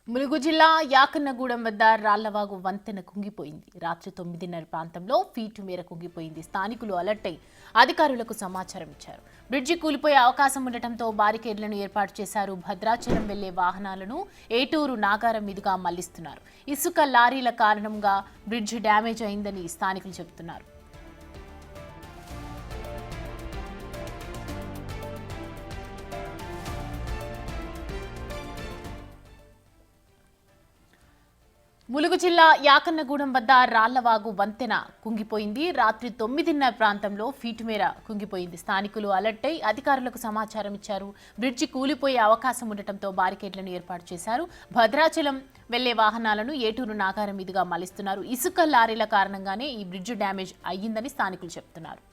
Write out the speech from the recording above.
ములుగు జిల్లా యాకన్నగూడెం వద్ద రాళ్లవాగు వంతెన కుంగిపోయింది. రాత్రి 9:30 ప్రాంతంలో ఫీటు మేర కుంగిపోయింది. స్థానికులు అలర్ట్ అయి అధికారులకు సమాచారం ఇచ్చారు. బ్రిడ్జి కూలిపోయే అవకాశం ఉండటంతో బారికేడ్లను ఏర్పాటు చేశారు. భద్రాచలం వెళ్లే వాహనాలను ఏటూరు నాగారం మీదుగా మళ్లిస్తున్నారు. ఇసుక లారీల కారణంగా బ్రిడ్జి డ్యామేజ్ అయిందని స్థానికులు చెబుతున్నారు. ములుగు జిల్లా యాకన్నగూడెం వద్ద రాళ్లవాగు వంతెన కుంగిపోయింది. రాత్రి 9:30 ప్రాంతంలో ఫీటు మేర కుంగిపోయింది. స్థానికులు అలర్ట్ అయి అధికారులకు సమాచారం ఇచ్చారు. బ్రిడ్జి కూలిపోయే అవకాశం ఉండటంతో బారికేడ్లను ఏర్పాటు చేశారు. భద్రాచలం వెళ్లే వాహనాలను ఏటూరు నాగారం మీదుగా మళ్లిస్తున్నారు. ఇసుక లారీల కారణంగానే ఈ బ్రిడ్జి డ్యామేజ్ అయ్యిందని స్థానికులు చెబుతున్నారు.